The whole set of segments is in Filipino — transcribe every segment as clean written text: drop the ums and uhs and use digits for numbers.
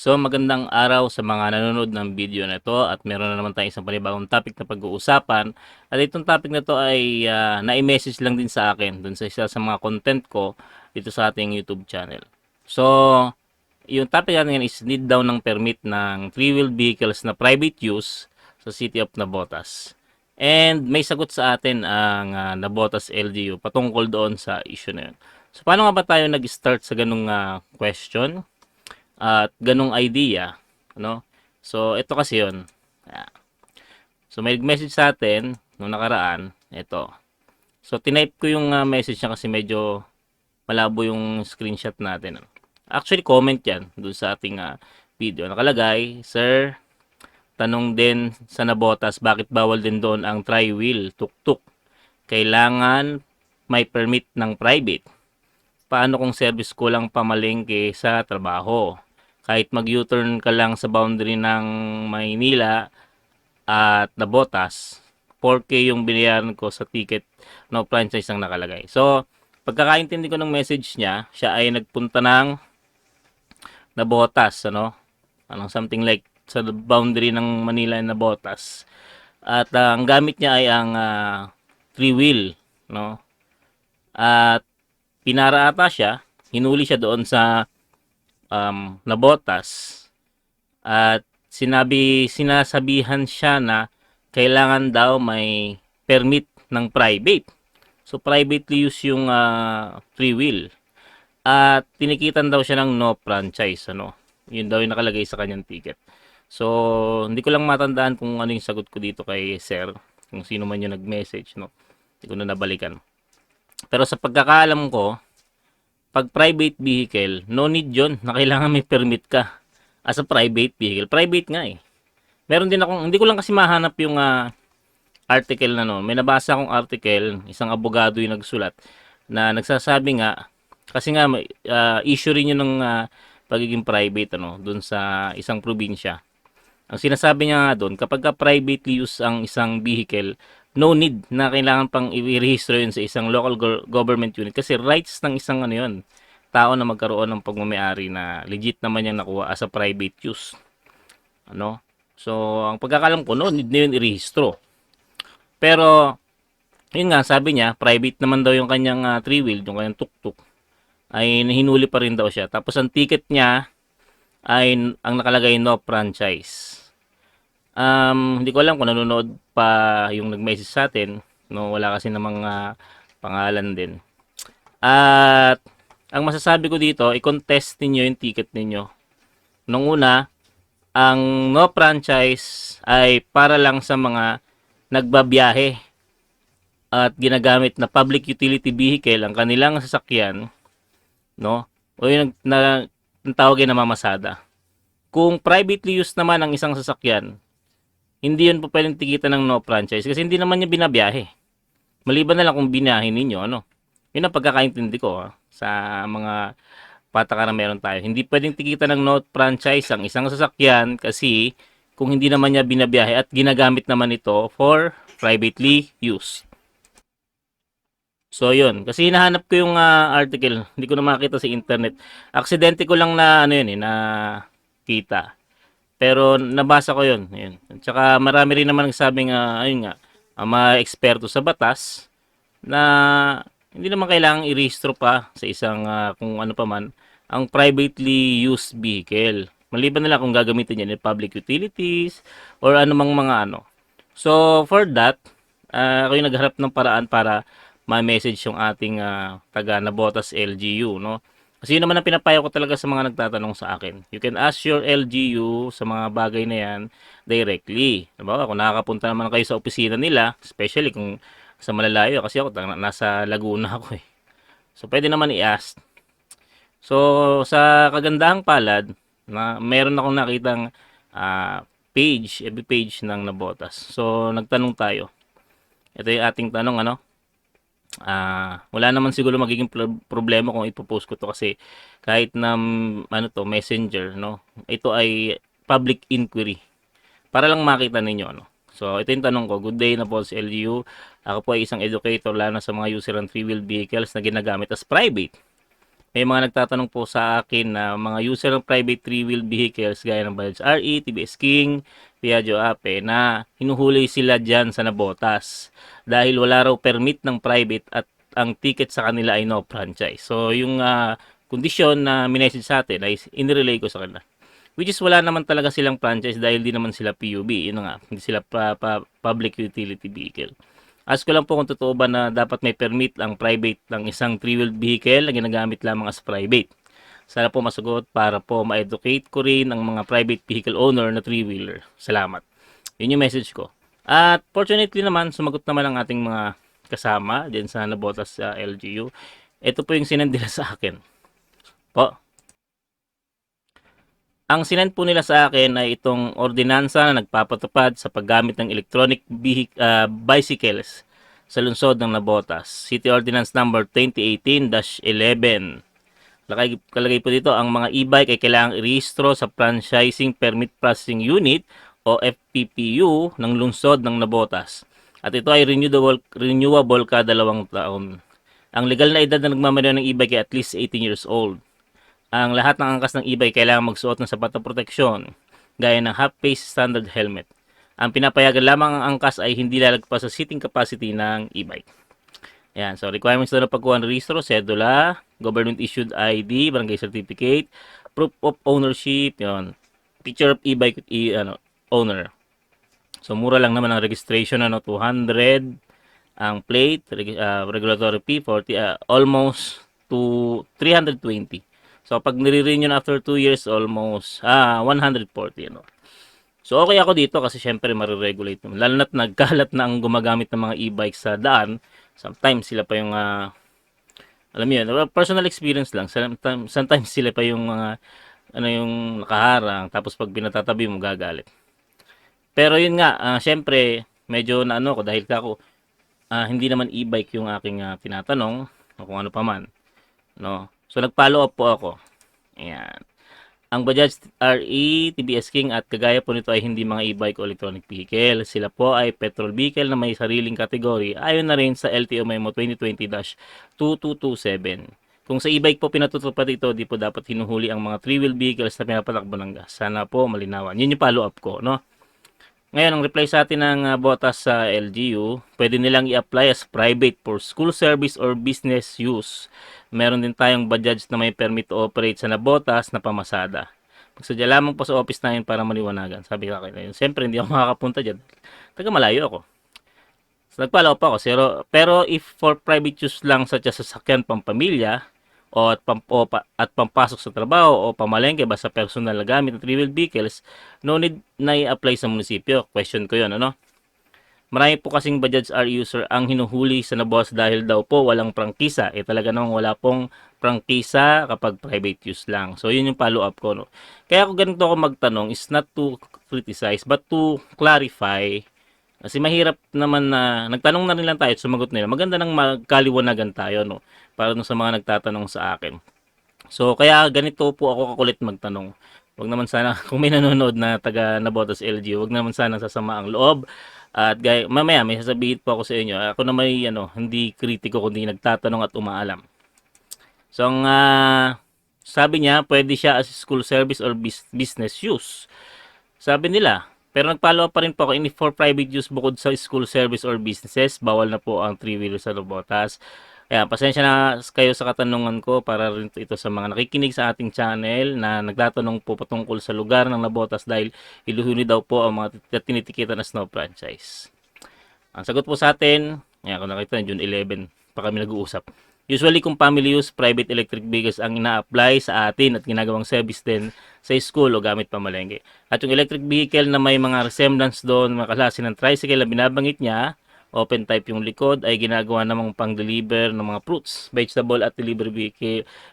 So magandang araw sa mga nanonood ng video na ito at meron na naman tayong isang panibagong topic na pag-uusapan. At itong topic na to ay na-message lang din sa akin dun sa isa sa mga content ko dito sa ating YouTube channel. So, yung topic natin is need daw ng permit ng three-wheel vehicles na private use sa City of Navotas. And may sagot sa atin ang Navotas LGU patungkol doon sa issue na yun. So, paano nga ba tayo nag-start sa ganung question? At ganong idea, ano? So, ito kasi 'yon. So, may message sa atin nung nakaraan, ito. So, tinype ko yung message niya kasi medyo malabo yung screenshot natin. Ano? Actually, comment yan dun sa ating video. Nakalagay, Sir, tanong din sa Nabotas, bakit bawal din doon ang tri-wheel, tuk-tuk? Kailangan may permit ng private. Paano kung service ko lang pamalengke sa trabaho? Kahit mag-U-turn ka lang sa boundary ng Maynila at Nabotas, 4K yung binayaran ko sa ticket, no franchise ang nakalagay. So, pagkakaintindi ko ng message niya, siya ay nagpunta ng Nabotas, ano? Anong something like sa boundary ng Manila and Nabotas. At ang gamit niya ay ang three wheel, no? At pinara ata siya, hinuli siya doon sa Nabotas at sinasabihan siya na kailangan daw may permit ng private. So privately use yung free will. At tinikitan daw siya ng no franchise, ano. Yun daw yung nakalagay sa kanyang ticket. So hindi ko lang matandaan kung ano yung sagot ko dito kay Sir, kung sino man yung nag-message, no. Hindi ko na nabalikan. Pero sa pagkakaalam ko, pag private vehicle, no need yun na kailangan may permit ka as a private vehicle. Private nga eh. Meron din akong, hindi ko lang kasi mahanap yung article na no. May nabasa akong article, isang abogado yung nagsulat, na nagsasabi nga, kasi nga issue rin yun ng pagiging private ano, dun sa isang probinsya. Ang sinasabi niya nga doon, kapag ka privately use ang isang vehicle, no need na kailangan pang i-register yun sa isang local government unit kasi rights ng isang ano yun, tao na magkaroon ng pagmamayari na legit naman yung nakuha as a private use. Ano? So, ang pagkakalam ko, no need na yun i-rehistro. Pero, yun nga, sabi niya, private naman daw yung kanyang three-wheel, yung kanyang tuk-tuk, ay hinuli pa rin daw siya. Tapos, ang ticket niya ay ang nakalagay no franchise. Hindi ko alam kung nanonood pa yung nag-message sa atin, no, wala kasi namang pangalan din. At ang masasabi ko dito, i-contest ninyo yung ticket ninyo. Nung una, ang no franchise ay para lang sa mga nagbabiyahe at ginagamit na public utility vehicle ang kanilang sasakyan, no? O yung tawagin na mamasada. Kung privately used naman ang isang sasakyan, hindi yun po pwedeng tikitan ng no franchise kasi hindi naman niya binabiyahe. Maliban na lang kung binahin ninyo, ano. Yun ang pagkakaintindi ko sa mga patakaran na meron tayo. Hindi pwedeng tikitan ng no franchise ang isang sasakyan kasi kung hindi naman niya binabiyahe at ginagamit naman ito for privately use. So yun, kasi hinahanap ko yung article, hindi ko na makita sa internet. Aksidente ko lang na ano yun na kita. Pero nabasa ko yun. Ayun. At saka marami rin naman nagsabing ayun nga, ang mga eksperto sa batas na hindi naman kailangang i-rehistro pa sa isang kung ano pa man ang privately used vehicle. Maliban na lang kung gagamitin yan in public utilities or anumang mga ano. So for that, ako yung nagharap ng paraan para ma-message yung ating taga Nabotas LGU, no? Kasi yun naman ang pinapayo ko talaga sa mga nagtatanong sa akin. You can ask your LGU sa mga bagay na yan directly. Diba? Kung nakakapunta naman kayo sa opisina nila, especially kung sa malalayo, kasi ako nasa Laguna ako eh. So pwede naman i-ask. So sa kagandahang palad, na meron akong nakitang page, every page ng Nabotas. So nagtanong tayo. Ito yung ating tanong, ano? Wala naman siguro magiging problema kung ipopost ko to kasi kahit na ano to, messenger, no? Ito ay public inquiry para lang makita ninyo, no? So ito yung tanong ko. Good day na po sa LGU. Ako po ay isang educator lalo na sa mga user ng three-wheel vehicles na ginagamit as private. may mga nagtatanong po sa akin na mga user ng private three-wheel vehicles gaya ng Bajaj RE, TVS King, Piaggio Ape na hinuhuli sila dyan sa nabotas dahil wala raw permit ng private at ang ticket sa kanila ay no franchise. So yung kondisyon na minessage sa atin ay inirelay ko sa kanila. Which is wala naman talaga silang franchise dahil di naman sila PUV. Yun na nga, hindi sila public utility vehicle. Ask ko lang po kung totoo ba na dapat may permit ang private ng isang three-wheeled vehicle na ginagamit lamang as private. Sana po masagot para po ma-educate ko rin ang mga private vehicle owner na three-wheeler. Salamat. Yun yung message ko. At fortunately naman, sumagot naman ang ating mga kasama dyan sa nabotas sa LGU. Ito po yung sinend nila sa akin. Po. Ang sinend po nila sa akin ay itong ordinansa na nagpapatupad sa paggamit ng electronic bicycles sa lungsod ng Nabotas. City Ordinance Number 2018-11. Kalagay po dito, ang mga e-bike ay kailangang i-rehistro sa Franchising Permit Processing Unit o FPPU ng lungsod ng Nabotas. At ito ay renewable kada 2 taon. Ang legal na edad na nagmamaneho ng e-bike ay at least 18 years old. Ang lahat ng angkas ng e-bike kailangan magsuot ng sapat na proteksyon, gaya ng half-face standard helmet. Ang pinapayagan lamang ang angkas ay hindi lalagpas sa seating capacity ng e-bike. Ayan, so requirements doon ng pagkuha ng rehistro, sedula, government issued ID, barangay certificate, proof of ownership, yon, picture of e-bike owner. So mura lang naman ang registration, 200, ang plate, regulatory fee 40, almost to 320. So pag nire-renew after 2 years, almost 140, So okay ako dito kasi syempre mariregulate naman. Lalo na't nagkalat na ang gumagamit ng mga e-bike sa daan. Sometimes sila pa yung alam mo yun, personal experience lang. Sometimes sila pa yung yung nakaharang, tapos pag binatatabi mo gagalit. Pero yun nga, syempre medyo na ko dahil ako hindi naman e-bike yung aking tinatanong o kung ano pa man, no. So nag-follow up po ako. Ayan. Ang Bajaj RE, TVS King at kagaya po nito ay hindi mga e-bike o electronic vehicle. Sila po ay petrol vehicle na may sariling kategory ayon na rin sa LTO Memo 2020-2227. Kung sa e-bike po pinatutupad ito, di po dapat hinuhuli ang mga three-wheel vehicles na pinapatakbo ng gas. Sana po malinawan. Yun yung follow up ko, no? Ngayon, ang reply sa atin ng botas sa LGU, pwede nilang i-apply as private for school service or business use. Meron din tayong Bajaj na may permit to operate sa nabotas na pamasada. Magsadya lamang po sa office namin para maliwanagan. Sabi ko kayo, siyempre hindi ako makakapunta dyan. Taga malayo ako. So, nagpalaw pa ako. Pero if for private use lang such as sasakyan pampamilya, at pampasok sa trabaho o pamalengke basta personal na gamit ng three-wheel vehicles, no need na i-apply sa munisipyo. Question ko yun, ano? Marami po kasing Bajaj R user ang hinuhuli sa nabotas dahil daw po walang prangkisa. Talaga namang wala pong prangkisa kapag private use lang. So, yun yung follow-up ko, no? Kaya ako ganito ako magtanong is not to criticize but to clarify. Kasi mahirap naman na nagtanong na rin lang tayo at sumagot nila. Maganda nang magkaliwanagan tayo, no? Para dun sa mga nagtatanong sa akin. So, kaya ganito po ako kakulit magtanong. Wag naman sana, kung may nanonood na taga Nabotas LG, wag naman sana sasama ang loob. At mamaya may sasabihin po ako sa inyo. Ako na may hindi kritiko kundi nagtatanong at umaalam. So, ang sabi niya, pwede siya as school service or business use. Sabi nila, pero nag-follow up pa rin po ako, in for private use bukod sa school service or businesses, bawal na po ang three-wheeler sa Nabotas. Kaya pasensya na kayo sa katanungan ko para rin ito sa mga nakikinig sa ating channel na nagtatanong po patungkol sa lugar ng Nabotas dahil iluhuni daw po ang mga tinitikitan na snow franchise. Ang sagot po sa atin, kung nakita June 11 pa kami nag-uusap. Usually kung family use, private electric vehicles ang ina-apply sa atin at ginagawang service din sa school o gamit pamalengke. At yung electric vehicle na may mga resemblance doon, mga klase ng tricycle na binabanggit niya, open type yung likod, ay ginagawa namang pang-deliver ng mga fruits, vegetable at delivery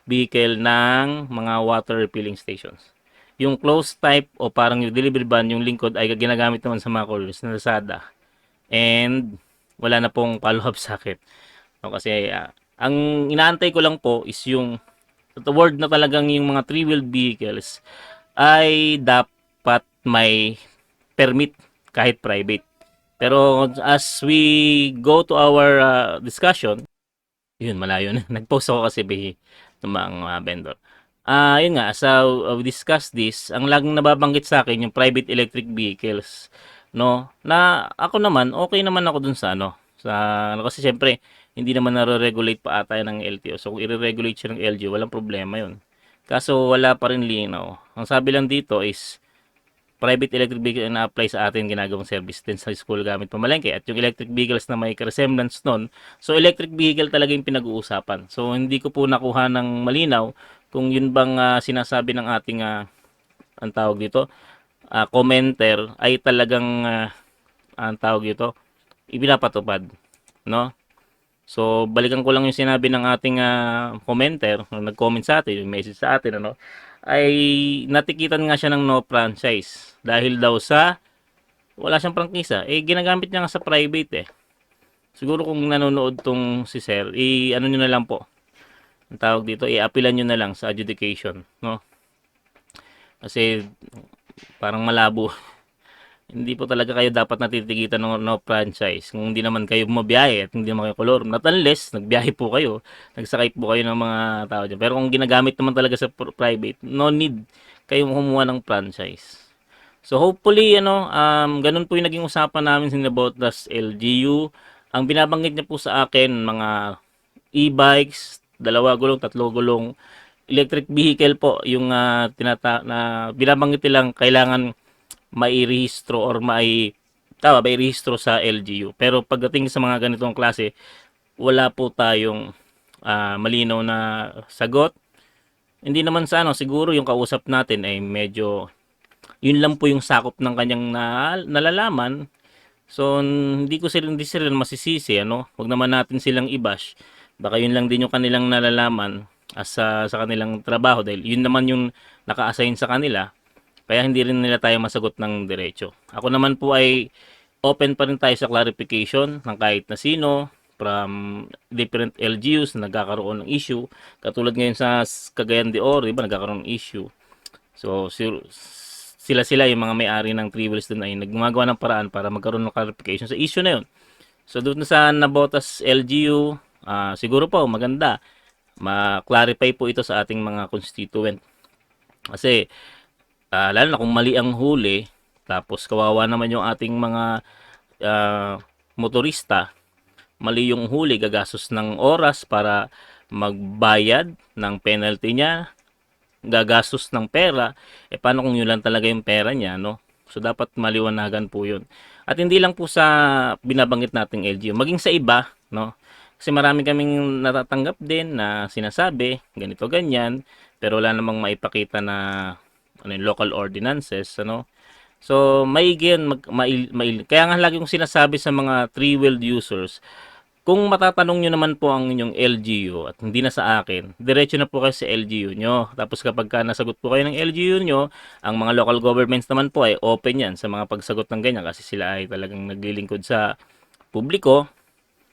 vehicle ng mga water refilling stations. Yung closed type o parang yung delivery van, yung lingkod ay ginagamit naman sa mga couriers na Lazada. And wala na pong follow-up sa akin. No, kasi ang inaantay ko lang po is yung word na talagang yung mga three-wheeled vehicles ay dapat may permit kahit private. Pero as we go to our discussion, yun, malayo na. Nag-post ako kasi ng mga vendor. Yun nga, we discussed this, ang laging nababanggit sa akin yung private electric vehicles, no? Na ako naman, okay naman ako dun sa ano, kasi siyempre, hindi naman nare-regulate pa ata yan ng LTO. So, kung i-regulate siya ng LGU, walang problema yun. Kaso, wala pa rin linaw. Ang sabi lang dito is, private electric vehicle na apply sa atin ginagawang service din sa school gamit pamalengke at yung electric vehicles na may resemblance nun. So electric vehicle talaga yung pinag-uusapan. So hindi ko po nakuha ng malinaw kung yun bang sinasabi ng ating ang tawag dito commenter ay talagang ang tawag dito ipinapatupad, no? So balikan ko lang yung sinabi ng ating commenter na nag-comment sa atin, yung message sa atin ano, ay natikitan nga siya ng no franchise dahil daw sa wala siyang prangkisa. Eh ginagamit niya nga sa private eh. Siguro kung nanonood tong si Sir, ano niyo na lang po. Ang tawag dito, i-appealan niyo na lang sa adjudication, no? Kasi parang malabo. Hindi po talaga kayo dapat natitigitan ng no franchise kung hindi naman kayo bumabiyahe at hindi naman kayo kolorum. Not unless nagbiyahe po kayo, nagsakay po kayo ng mga tao dyan. Pero kung ginagamit naman talaga sa private, no need kayong kumuha ng franchise. So hopefully ganun po yung naging usapan namin sa about das LGU. Ang binabanggit niya po sa akin mga e-bikes, 2 gulong, 3 gulong, electric vehicle po yung na binabanggit nilang kailangan mairehistro or mairehistro sa LGU. Pero pagdating sa mga ganitong klase, wala po tayong malinaw na sagot. Hindi naman sa siguro yung kausap natin ay medyo yun lang po yung sakop ng kanyang nalalaman. So hindi sila masisisi ano. Wag naman natin silang i-bash. Baka yun lang din yung kanilang nalalaman sa kanilang trabaho dahil yun naman yung naka-assign sa kanila. Kaya hindi rin nila tayo masagot ng diretso. Ako naman po ay open pa rin tayo sa clarification ng kahit na sino from different LGUs na nagkakaroon ng issue. Katulad ngayon sa Cagayan de Oro, diba, nagkakaroon ng issue. So, sila yung mga may-ari ng 3 wheels dun ay nagmagawa ng paraan para magkaroon ng clarification sa issue na yun. So, doon sa Nabotas LGU, siguro po maganda ma-clarify po ito sa ating mga constituent. Kasi, lalo na kung mali ang huli, tapos kawawa naman yung ating mga motorista, mali yung huli, gagastos ng oras para magbayad ng penalty niya, gagastos ng pera, paano kung yun lang talaga yung pera niya, no? So, dapat maliwanagan po yun. At hindi lang po sa binabanggit nating LGU, maging sa iba, no? Kasi marami kaming natatanggap din na sinasabi, ganito, ganyan, pero wala namang maipakita na local ordinances, ano? So, kaya nga lagi kong sinasabi sa mga 3-wheeled users, kung matatanong nyo naman po ang inyong LGU at hindi na sa akin, diretso na po kayo sa LGU nyo. Tapos kapag nasagot po kayo ng LGU nyo, ang mga local governments naman po ay open yan sa mga pagsagot ng ganyan kasi sila ay talagang naglilingkod sa publiko.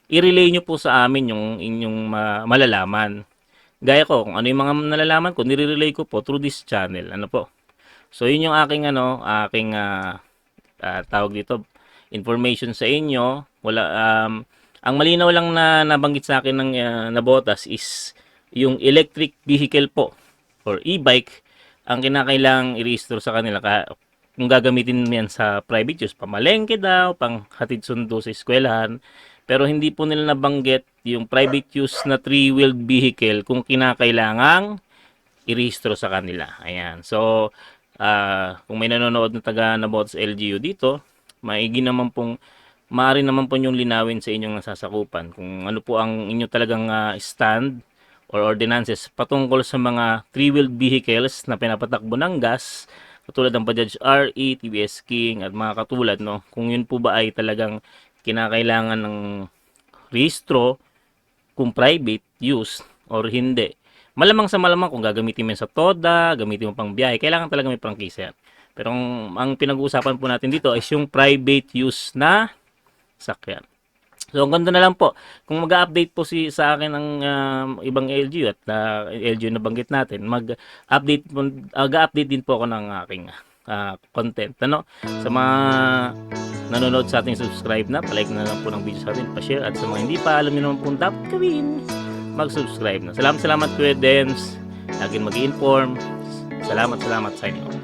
I-relay nyo po sa amin yung inyong malalaman. Gaya ko, kung ano yung mga nalalaman ko, nire-relay ko po through this channel. Ano po? So, yun yung aking tawag dito, information sa inyo. Ang malinaw lang na nabanggit sa akin ng Nabotas is yung electric vehicle po or e-bike ang kinakailangang i-register sa kanila kung gagamitin yan sa private use, pamalengke daw, pang hatid sundo sa eskwelahan. Pero hindi po nila nabanggit yung private use na 3-wheeled vehicle kung kinakailangang i-register sa kanila. Ayan. So, kung may nanonood na taga Nabotas LGU dito, maaari naman po yung linawin sa inyong nasasakupan kung ano po ang inyo talagang stand or ordinances patungkol sa mga 3-wheeled vehicles na pinapatakbo ng gas katulad ng Bajaj RE, TVS King at mga katulad, no? Kung yun po ba ay talagang kinakailangan ng rehistro kung private use or hindi. Malamang sa malamang kung gagamitin mo sa TODA, gamitin mo pang biyahe, kailangan talaga may prangkisa yan. Pero ang pinag-uusapan po natin dito is yung private use na sakyan. So, ang ganda na lang po. Kung mag-update po sa akin ng ibang LGU at LGU na banggit natin, mag-update din po ako ng aking content. Ano? Sa mga nanonood sa ating subscribe na, palike na lang po ng video sa atin, pa-share. At sa mga hindi pa, alam niyo naman po dapat gawin. mag-subscribe na. Salamat Kuya Dems. Laging mag-inform. Salamat, signing off.